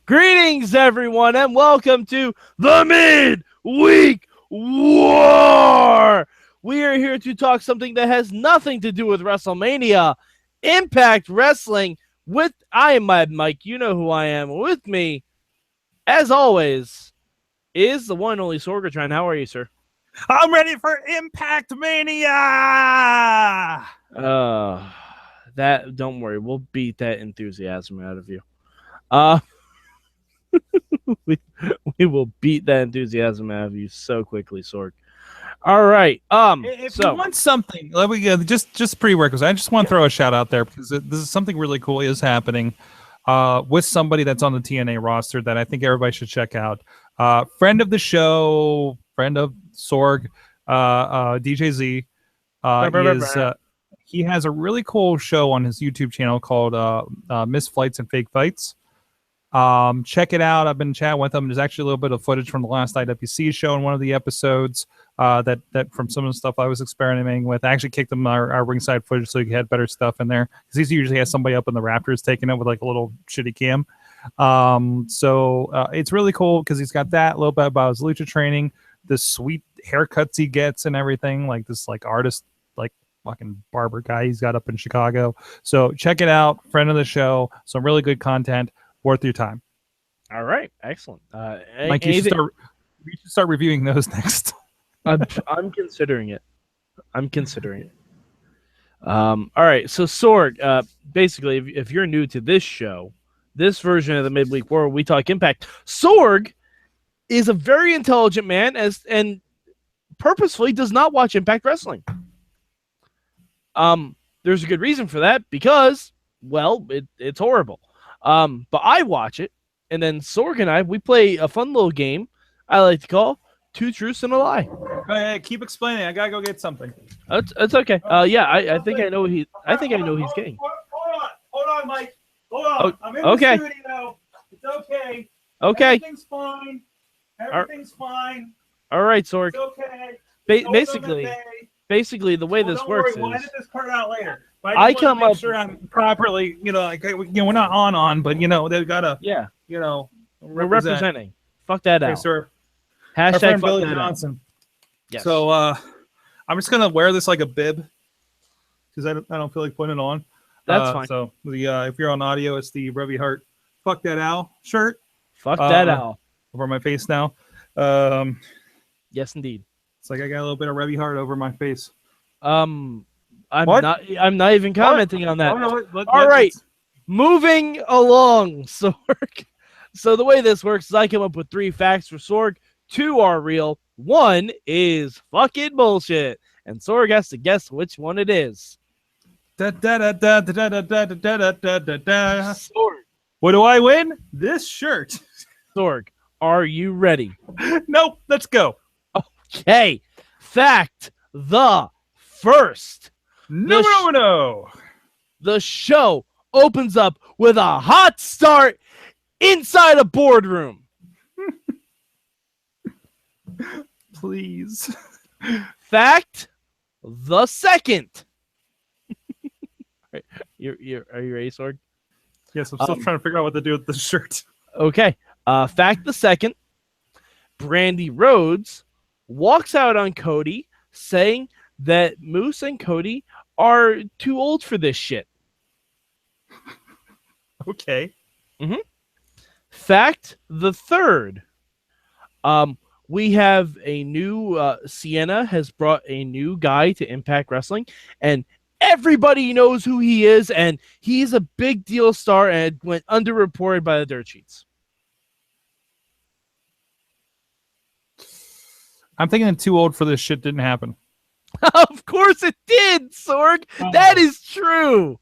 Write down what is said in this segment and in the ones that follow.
Greetings, everyone, and welcome to the Midweek War. We are here to talk something that has nothing to do with WrestleMania, Impact Wrestling. I am Mad Mike. You know who I am. With me, as always, is the one and only Sorgatron. How are you, sir? I'm ready for Impact Mania. Don't worry, we'll beat that enthusiasm out of you. we will beat that enthusiasm out of you so quickly, Sorg. All right. If you want something, let me just prerequisite. I just want to throw a shout out there because this is something really cool is happening with somebody that's on the TNA roster that I think everybody should check out. Friend of the show, friend of Sorg, DJ Z. He has a really cool show on his YouTube channel called Missed Flights and Fake Fights. Check it out. I've been chatting with him. There's actually a little bit of footage from the last IWC show in one of the episodes that from some of the stuff I was experimenting with. I actually kicked him our ringside footage so he had better stuff in there because he usually has somebody up in the rafters taking it with like a little shitty cam. So it's really cool because he's got that, a little bit about his lucha training, the sweet haircuts he gets and everything, like this like artist like fucking barber guy he's got up in Chicago. So check it out. Friend of the show. Some really good content. Worth your time. All right, excellent. Mike, you should start reviewing those next. I'm considering it. All right, so Sorg, basically, if you're new to this show, this version of the Midweek War, we talk Impact. Sorg is a very intelligent man and purposefully does not watch Impact Wrestling. There's a good reason for that because, well, it's horrible. But I watch it, and then Sorg and we play a fun little game I like to call Two Truths and a Lie. Hey, keep explaining. I gotta go get something. It's okay. Yeah, I think I know he's getting. Hold on, Mike. Hold on. I'm in the studio. It's okay. Okay. Everything's fine. Everything's fine. All right, Sorg. It's okay. Basically, the way this works is we'll edit this part out later. I come up. Sure, I'm properly. We're not on, but they've gotta. Yeah. We're representing. Fuck that out. Sir. Hashtag Billy Johnson. Yes. So I'm just gonna wear this like a bib because I don't feel like putting it on. That's fine. So if you're on audio, it's the Revy Hart "Fuck That Owl" shirt. Fuck that owl over my face now. Yes, indeed. It's like I got a little bit of Revy Hart over my face. I'm not even commenting on that. Oh, no, all right. Moving along, Sorg. So the way this works is I come up with 3 facts for Sorg. 2 are real. 1 is fucking bullshit. And Sorg has to guess which one it is. Sorg. What do I win? This shirt. Sorg, are you ready? Nope. Let's go. Okay. Fact the first. No. The show opens up with a hot start inside a boardroom. Please. Fact the second. Are you ready, Sorg? Yes, I'm still trying to figure out what to do with this shirt. Okay. Fact the second. Brandy Rhodes walks out on Cody saying that Moose and Cody are too old for this shit. Okay. Mm-hmm. Fact the third. We have a new Sienna has brought a new guy to Impact Wrestling, and everybody knows who he is, and he's a big deal star and went underreported by the dirt sheets. I'm thinking too old for this shit didn't happen. Of course it did, Sorg. Oh. That is true.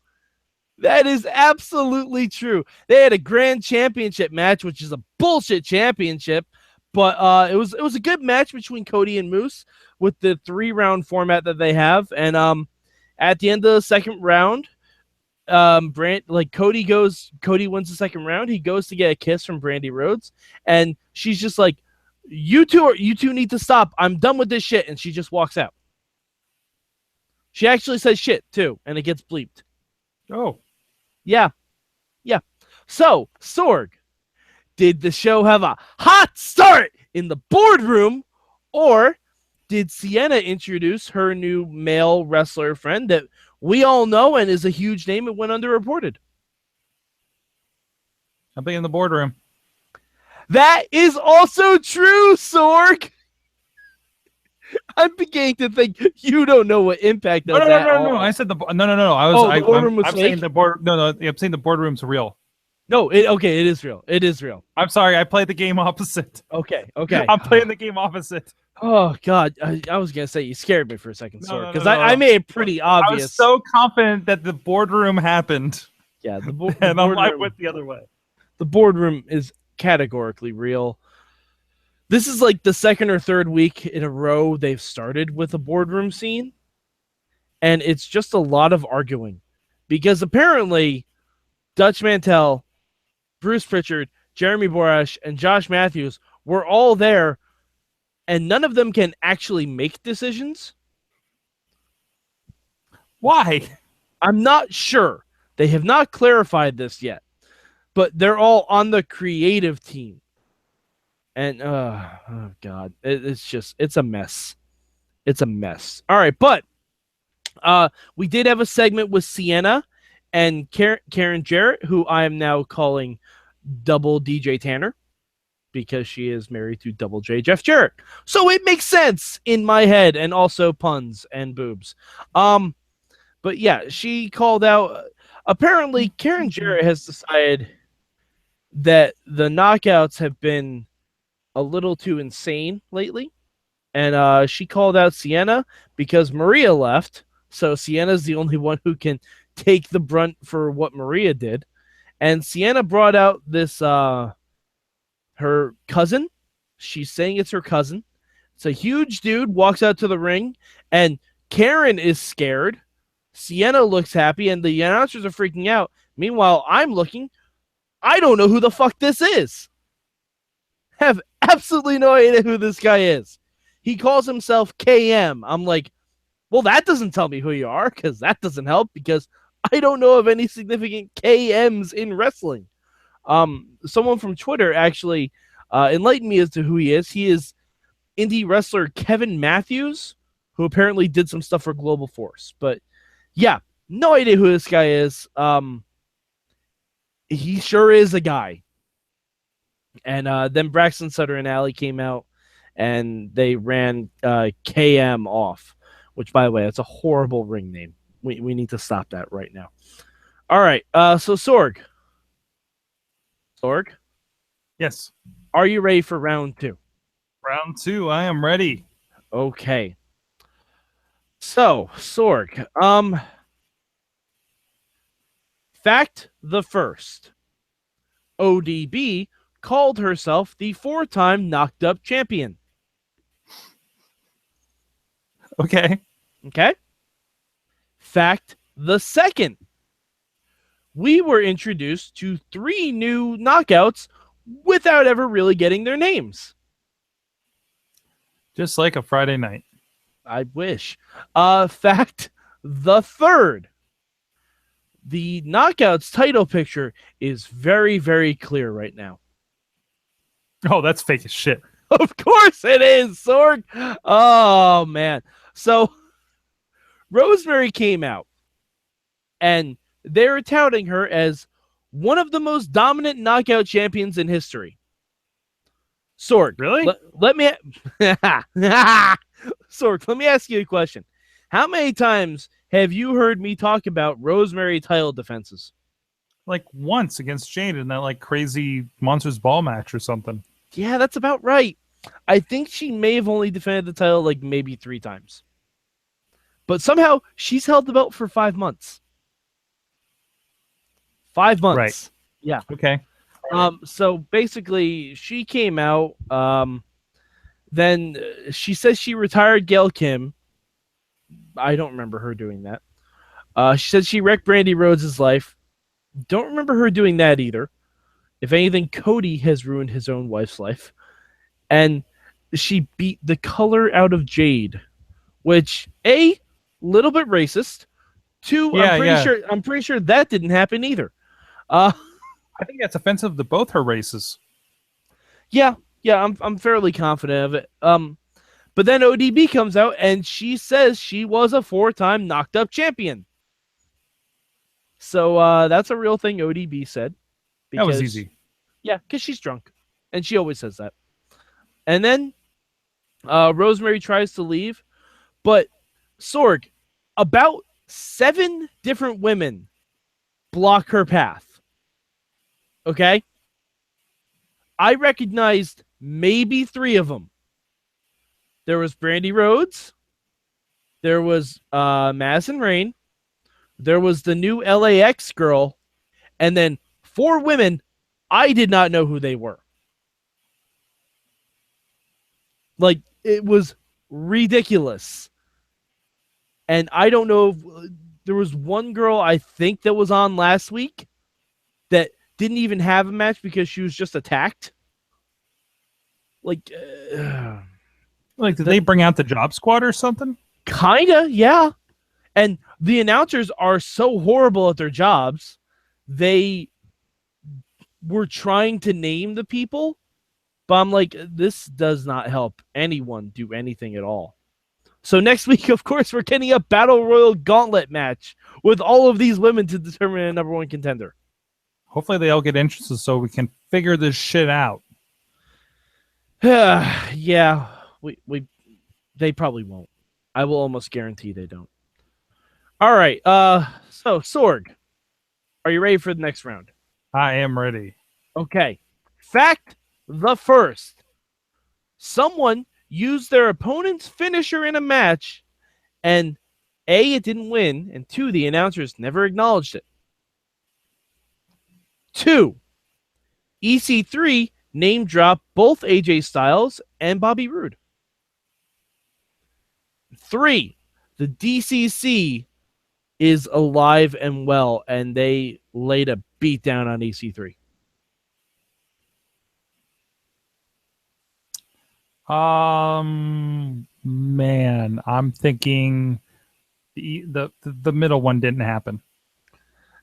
That is absolutely true. They had a grand championship match, which is a bullshit championship, but it was a good match between Cody and Moose with the 3-round format that they have. And at the end of the second round, Cody wins the second round. He goes to get a kiss from Brandy Rhodes, and she's just like, you two need to stop. I'm done with this shit. And she just walks out. She actually says shit too, and it gets bleeped. Oh. Yeah. So, Sorg, Did the show have a hot start in the boardroom, or did Sienna introduce her new male wrestler friend that we all know and is a huge name and went underreported? I'll be in the boardroom. That is also true, Sorg. I'm beginning to think you don't know what Impact does. No. I said no. I'm saying the board. No. I'm saying the boardroom's real. No, it is real. It is real. I'm sorry, I played the game opposite. Okay. I'm playing the game opposite. Oh God, I was gonna say you scared me for a second, Sorg, because I made it pretty obvious. I was so confident that the boardroom happened. Yeah, the and I went the other way. The boardroom is categorically real. This is like the second or third week in a row they've started with a boardroom scene, and it's just a lot of arguing, because apparently Dutch Mantel, Bruce Pritchard, Jeremy Borash, and Josh Matthews were all there, and none of them can actually make decisions. Why? I'm not sure. They have not clarified this yet, but they're all on the creative team. And, oh God, it's a mess. It's a mess. All right, but we did have a segment with Sienna and Karen Jarrett, who I am now calling Double DJ Tanner, because she is married to Double J Jeff Jarrett. So it makes sense in my head, and also puns and boobs. But yeah, she called out, apparently Karen Jarrett has decided that the knockouts have been a little too insane lately. And she called out Sienna because Maria left. So Sienna's the only one who can take the brunt for what Maria did. And Sienna brought out this, her cousin. She's saying it's her cousin. It's a huge dude, walks out to the ring, and Karen is scared. Sienna looks happy, and the announcers are freaking out. Meanwhile, I'm looking. I don't know who the fuck this is. Have absolutely no idea who this guy is. He calls himself KM. I'm like, well, that doesn't tell me who you are, because that doesn't help, because I don't know of any significant KMs in wrestling. Someone from Twitter actually enlightened me as to who he is. He is indie wrestler Kevin Matthews, who apparently did some stuff for Global Force. But yeah, no idea who this guy is. He sure is a guy. And then Braxton Sutter and Alley came out, and they ran KM off, which, by the way, that's a horrible ring name. We need to stop that right now. All right, so Sorg. Sorg? Yes. Are you ready for round 2? Round 2, I am ready. Okay. So, Sorg, fact the first. ODB called herself the 4-time knocked up champion. Okay. Okay. Fact the second. We were introduced to 3 new knockouts without ever really getting their names. Just like a Friday night. I wish. Fact the third. The Knockouts title picture is very, very clear right now. Oh, that's fake as shit. Of course it is, Sorg. Oh, man. So, Rosemary came out, and they're touting her as one of the most dominant knockout champions in history. Sorg, really? Let me Sorg, let me ask you a question. How many times have you heard me talk about Rosemary title defenses? Like once against Jade in that like crazy Monsters Ball match or something. Yeah, that's about right. I think she may have only defended the title like maybe 3 times. But somehow she's held the belt for 5 months. 5 months. Right. Yeah. Okay. So basically she came out. Then she says she retired Gail Kim. I don't remember her doing that. She said she wrecked Brandy Rhodes' life. Don't remember her doing that either. If anything, Cody has ruined his own wife's life. And she beat the color out of Jade, which, A, little bit racist. 2, I'm pretty sure that didn't happen either. I think that's offensive to both her races. Yeah, I'm fairly confident of it. But then ODB comes out and she says she was a 4-time knocked up champion. So that's a real thing ODB said. That was Because easy. yeah, because she's drunk. And she always says that. And then Rosemary tries to leave, but Sorg, about 7 different women block her path. Okay? I recognized maybe 3 of them. There was Brandy Rhodes. There was Madison Rain. There was the new LAX girl. And then 4 women, I did not know who they were. Like, it was ridiculous. And I don't know if there was one girl I think that was on last week that didn't even have a match because she was just attacked. Like, did they bring out the job squad or something? Kinda, yeah. And the announcers are so horrible at their jobs. They were trying to name the people, but I'm like, this does not help anyone do anything at all. So next week, of course, we're getting a Battle Royal Gauntlet match with all of these women to determine a number 1 contender. Hopefully they all get interested so we can figure this shit out. Yeah, they probably won't. I will almost guarantee they don't. All right, so Sorg, are you ready for the next round? I am ready. Okay. Fact the first. Someone used their opponent's finisher in a match, and A, it didn't win, and 2, the announcers never acknowledged it. 2, EC3 name dropped both AJ Styles and Bobby Roode. 3, the DCC is alive and well, and they laid a beat down on EC3. Man, I'm thinking the middle one didn't happen.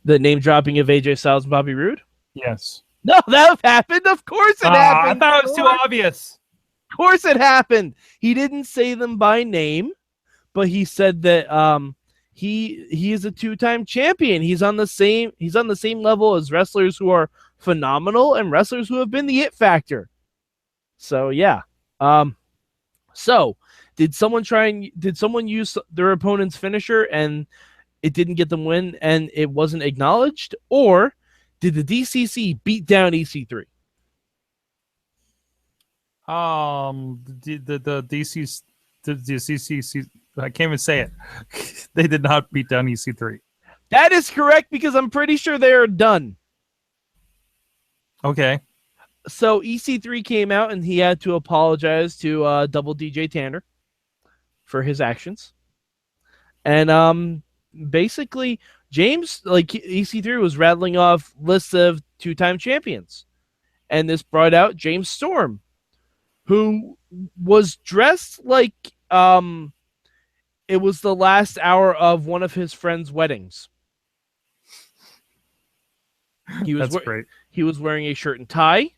The name dropping of AJ Styles and Bobby Roode? Yes. No, that happened. Of course it happened. I thought it was too obvious. Of course it happened. He didn't say them by name, but he said that he is a 2-time champion. He's on the same level as wrestlers who are phenomenal and wrestlers who have been the it factor. So yeah. So did someone use their opponent's finisher and it didn't get them win and it wasn't acknowledged, or did the DCC beat down EC3? The DCC, I can't even say it. They did not beat down EC3. That is correct because I'm pretty sure they are done. Okay. So EC3 came out and he had to apologize to Double DJ Tanner for his actions. And basically James, like EC3 was rattling off lists of 2-time champions. And this brought out James Storm, who was dressed like it was the last hour of one of his friends' weddings. That's great. He was wearing a shirt and tie.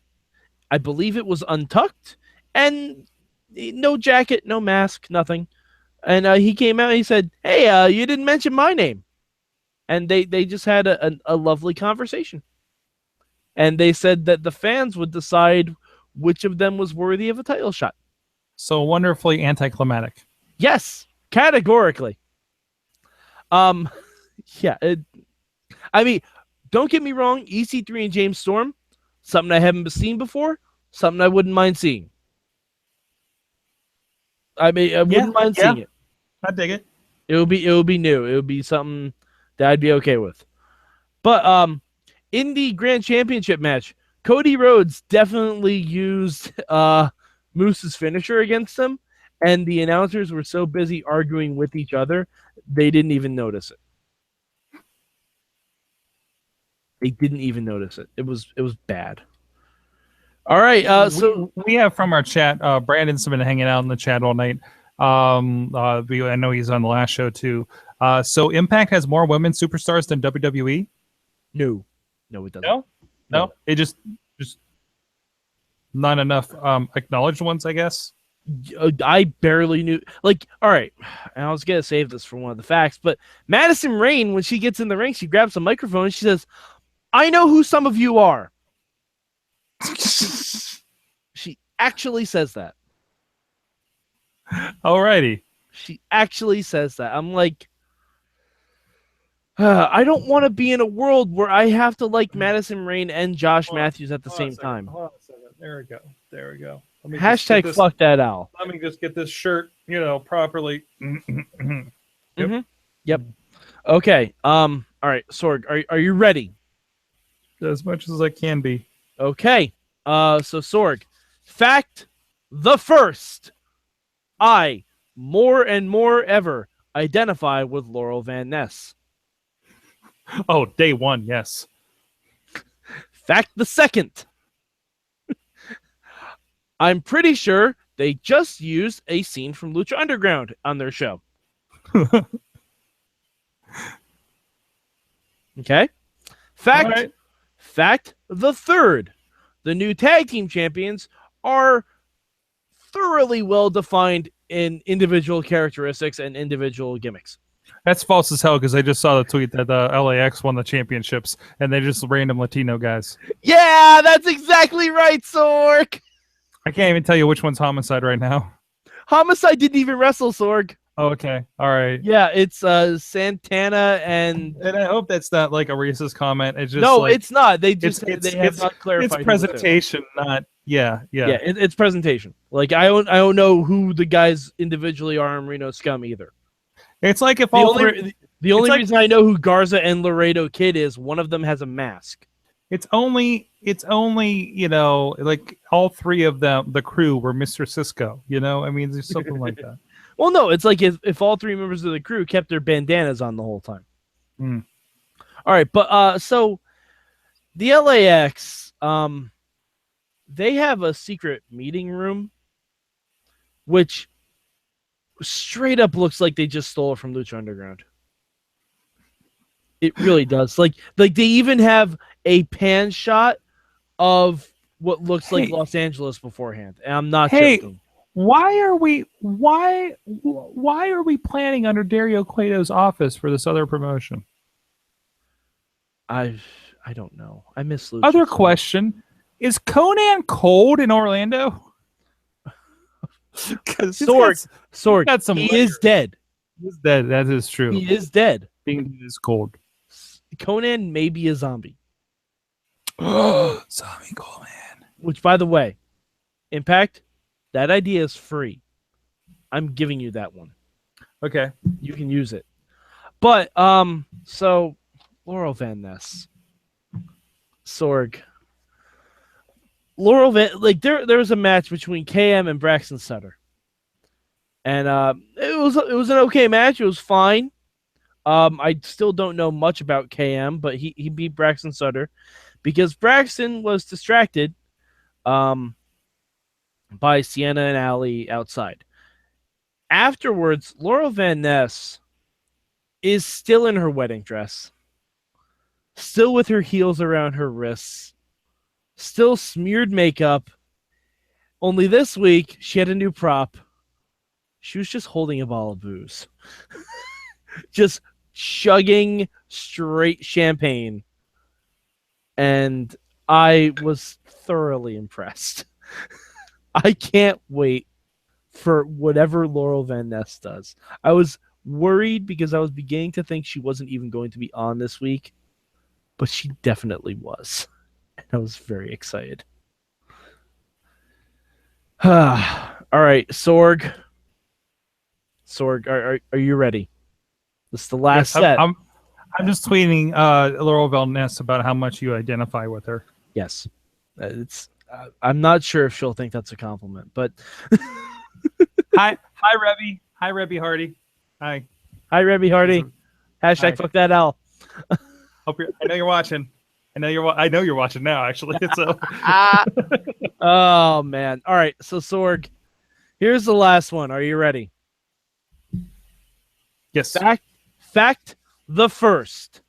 I believe it was untucked, and no jacket, no mask, nothing. And he came out and he said, "Hey, you didn't mention my name." And they just had a lovely conversation. And they said that the fans would decide which of them was worthy of a title shot. So wonderfully anticlimactic. Yes, categorically. Yeah. I mean, don't get me wrong. EC3 and James Storm, something I haven't seen before, something I wouldn't mind seeing. I mean, I wouldn't mind seeing it. I dig it. It would be new. It would be something that I'd be okay with. But in the Grand Championship match, Cody Rhodes definitely used Moose's finisher against him, and the announcers were so busy arguing with each other, they didn't even notice it. They didn't even notice it. It was bad. All right. So we have from our chat, Brandon's been hanging out in the chat all night. I know he's on the last show too. So Impact has more women superstars than WWE? No, it doesn't. No. It just not enough acknowledged ones, I guess. I barely knew. Like, all right, and I was gonna save this for one of the facts, but Madison Rayne, when she gets in the ring, she grabs a microphone and she says, "I know who some of you are." She actually says that. Alrighty. She actually says that. I'm like, I don't want to be in a world where I have to like Madison Rayne and Josh Matthews at the same time. Hold on a second. There we go. There we go. Hashtag fuck that Al. Let me just get this shirt, properly. Yep. Okay. All right, Sorg, are you ready? As much as I can be. Okay. So Sorg, fact the first. I more and more ever identify with Laurel Van Ness. Oh, day one, yes. Fact the second. I'm pretty sure they just used a scene from Lucha Underground on their show. Okay. Fact the third. The new tag team champions are thoroughly well defined in individual characteristics and individual gimmicks. That's false as hell because I just saw the tweet that LAX won the championships and they're just random Latino guys. Yeah, that's exactly right, Sorg. I can't even tell you which one's Homicide right now. Homicide didn't even wrestle, Sorg. Oh, okay. All right. Yeah, it's Santana and I hope that's not like a racist comment. It's just no, it's not. They just they have not clarified. It's presentation, not yeah. It's presentation. Like I don't know who the guys individually are in Reno Scum either. It's like if the only reason I know who Garza and Laredo Kid is, one of them has a mask. It's only like all three of them, the crew were Mr. Cisco. I mean, there's something like that. Well, no, it's like if all three members of the crew kept their bandanas on the whole time. Mm. All right, but so the LAX, they have a secret meeting room, which straight up looks like they just stole it from Lucha Underground. It really does. Like they even have a pan shot of what looks like Los Angeles beforehand. And I'm not joking. Why are we planning under Dario Cueto's office for this other promotion? I don't know. I miss Lucha. Other question: is Conan cold in Orlando? Sorg, he is dead. He's dead. That is true. He is dead. Being is cold. Conan may be a zombie. Zombie Conan. Which, by the way, Impact, that idea is free. I'm giving you that one. Okay. You can use it. But, so, Laurel Van Ness. Sorg. Laurel Van, like, there was a match between KM and Braxton Sutter. And it was an okay match. It was fine. I still don't know much about KM, but he beat Braxton Sutter because Braxton was distracted by Sienna and Allie outside. Afterwards, Laurel Van Ness is still in her wedding dress, still with her heels around her wrists, still smeared makeup. Only this week, she had a new prop. She was just holding a bottle of booze. Just chugging straight champagne. And I was thoroughly impressed. I can't wait for whatever Laurel Van Ness does. I was worried because I was beginning to think she wasn't even going to be on this week, but she definitely was. And I was very excited. All right, Sorg. Sorg, are you ready? This is the last set. I'm just tweeting Laurel Van Ness about how much you identify with her. Yes, it's. I'm not sure if she'll think that's a compliment, but hi, Rebby. Hi, Rebby Hardy. Hi, Rebby Hardy. Hashtag fuck that Al. I know you're watching. I know you're watching now. Actually, so. Oh man! All right, so Sorg, here's the last one. Are you ready? Yes. Fact the first.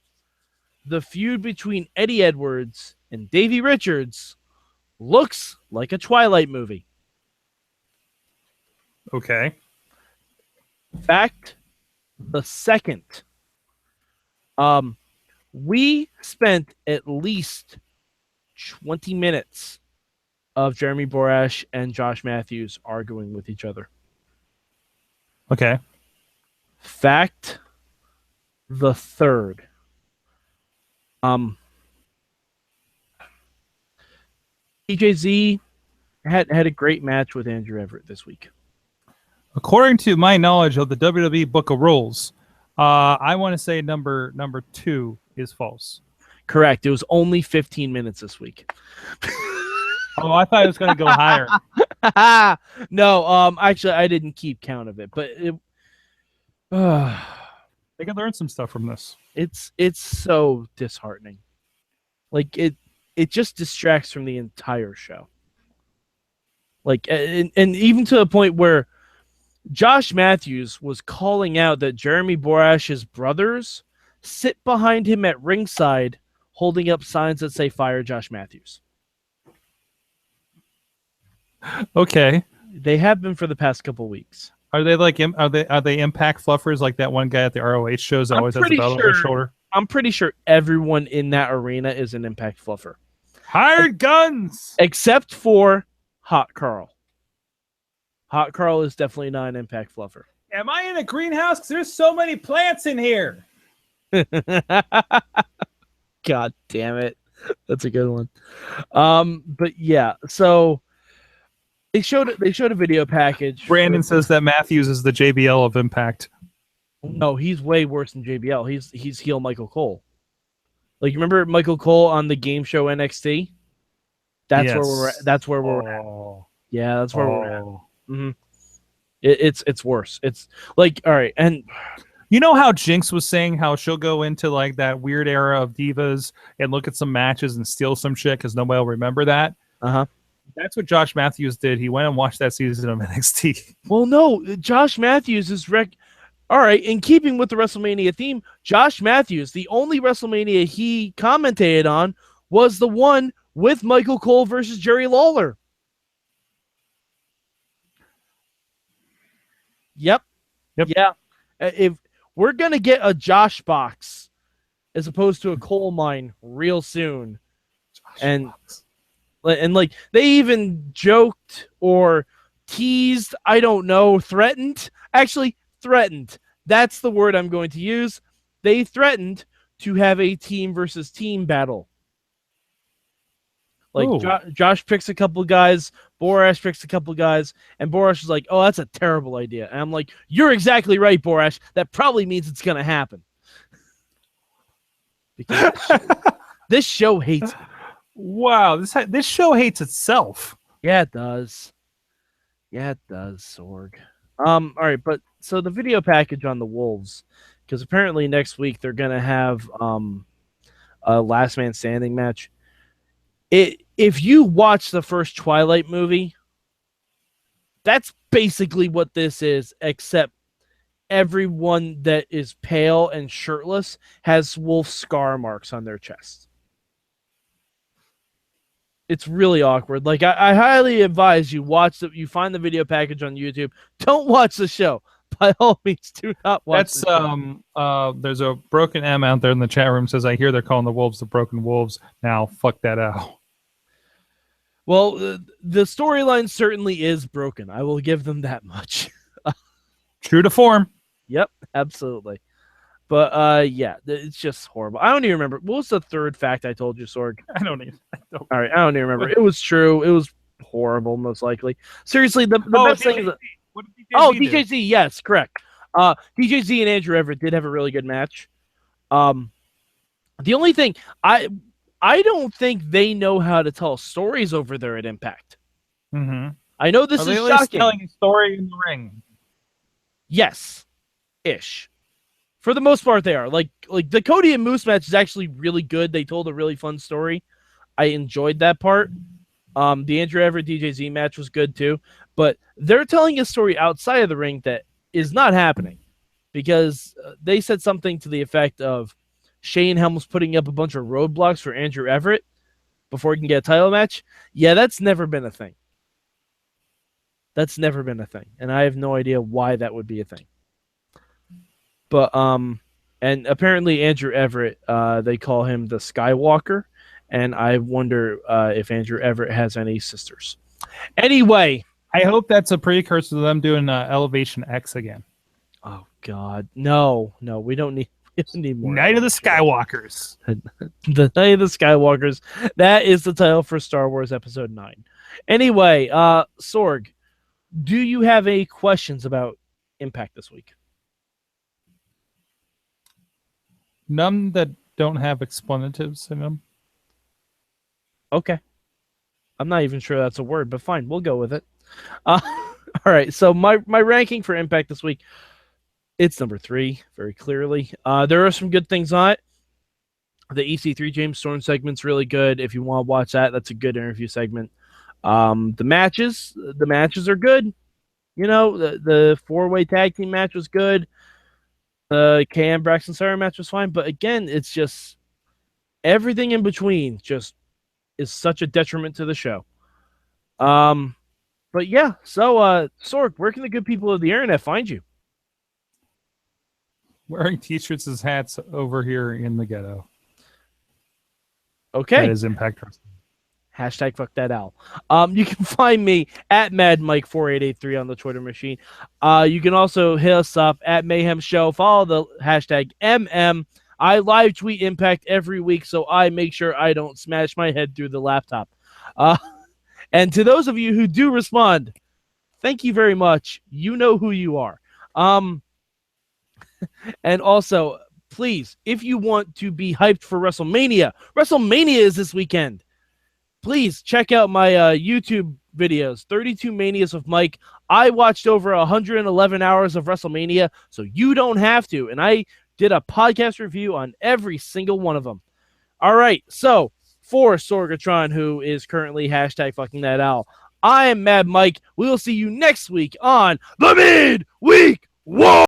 The feud between Eddie Edwards and Davey Richards looks like a Twilight movie. Okay. Fact the second. We spent at least 20 minutes of Jeremy Borash and Josh Matthews arguing with each other. Okay. Fact the third. DJZ had a great match with Andrew Everett this week. According to my knowledge of the WWE Book of Rules, I want to say number 2 is false. Correct. It was only 15 minutes this week. Oh, I thought it was going to go higher. No, actually, I didn't keep count of it, but They could learn some stuff from this. it's so disheartening. Like it just distracts from the entire show. Like, and even to the point where Josh Matthews was calling out that Jeremy Borash's brothers sit behind him at ringside holding up signs that say "Fire Josh Matthews." Okay. They have been for the past couple weeks. Are they like are they Impact fluffers like that one guy at the ROH shows that always has a belt on his shoulder? I'm pretty sure everyone in that arena is an Impact fluffer. Hired guns! Except for Hot Carl. Hot Carl is definitely not an Impact fluffer. Am I in a greenhouse? Because there's so many plants in here. God damn it. That's a good one. But yeah, so they showed a video package. Brandon says that Matthews is the JBL of Impact. No, he's way worse than JBL. He's heel Michael Cole. Like, you remember Michael Cole on the game show NXT? That's yes. where we're at. That's where we're at. Yeah, that's where we're at. Mm-hmm. It's worse. It's like, all right, and you know how Jinx was saying how she'll go into like that weird era of divas and look at some matches and steal some shit because nobody will remember that? Uh-huh. That's what Josh Matthews did. He went and watched that season of NXT. Well, no, Josh Matthews is all right, in keeping with the WrestleMania theme, Josh Matthews, the only WrestleMania he commentated on was the one with Michael Cole versus Jerry Lawler. Yep. Yeah. If we're going to get a Josh box as opposed to a coal mine real soon. And like they even joked or teased, I don't know, threatened. Actually, threatened. That's the word I'm going to use. They threatened to have a team versus team battle. Like Josh picks a couple guys, Borash picks a couple guys, and Borash is like, "Oh, that's a terrible idea." And I'm like, "You're exactly right, Borash. That probably means it's going to happen." Because this show hates it. Wow, this show hates itself. Yeah, it does. Yeah, it does, Sorg. All right, but so the video package on the Wolves, because apparently next week they're gonna have a last man standing match. If you watch the first Twilight movie, that's basically what this is, except everyone that is pale and shirtless has wolf scar marks on their chest. It's really awkward. Like, I highly advise you you find the video package on YouTube. Don't watch the show. By all means, do not watch the show. There's a Broken M out there in the chat room says, I hear they're calling the Wolves the Broken Wolves. Now, fuck that out. Well, the storyline certainly is broken. I will give them that much. True to form. Yep, absolutely. But yeah, it's just horrible. I don't even remember. What was the third fact I told you, Sorg? I don't even. All right, I don't even remember. It was true. It was horrible, most likely. Seriously, the best thing is that... DJZ, yes, correct. DJZ and Andrew Everett did have a really good match. The only thing, I don't think they know how to tell stories over there at Impact. Mm-hmm. I know this is shocking. Telling a story in the ring. Yes, ish. For the most part, they are. Like the Cody and Moose match is actually really good. They told a really fun story. I enjoyed that part. The Andrew Everett DJZ match was good too. But they're telling a story outside of the ring that is not happening, because they said something to the effect of Shane Helms putting up a bunch of roadblocks for Andrew Everett, before he can get a title match. Yeah, that's never been a thing. That's never been a thing, and I have no idea why that would be a thing. But and apparently Andrew Everett, they call him the Skywalker, and I wonder if Andrew Everett has any sisters. Anyway, I hope that's a precursor to them doing Elevation X again. oh God, no, we don't need more. Night of the Skywalkers. The Night of the Skywalkers. That is the title for Star Wars Episode 9. Anyway, Sorg, do you have any questions about Impact this week? None that don't have explanatives in them. Okay. I'm not even sure that's a word, but fine, we'll go with it. All right, so my ranking for Impact this week, it's number 3, very clearly. There are some good things on it. The EC3 James Storm segment's really good. If you want to watch that, that's a good interview segment. The matches are good. You know, the 4-way tag team match was good. The KM Braxton Sarah match was fine, but again, it's just everything in between just is such a detriment to the show. But yeah, so Sorg, where can the good people of the internet find you? Wearing t-shirts as hats over here in the ghetto. Okay. That is Impact Wrestling. Hashtag fuck that owl. You can find me at MadMike4883 on the Twitter machine. You can also hit us up at Mayhem Show. Follow the hashtag MM. I live tweet Impact every week, so I make sure I don't smash my head through the laptop. And to those of you who do respond, thank you very much. You know who you are. And also, please, if you want to be hyped for WrestleMania is this weekend. Please check out my YouTube videos, 32 Manias with Mike. I watched over 111 hours of WrestleMania, so you don't have to. And I did a podcast review on every single one of them. All right, so for Sorgatron, who is currently hashtag fucking that owl, I am Mad Mike. We will see you next week on the Midweek War.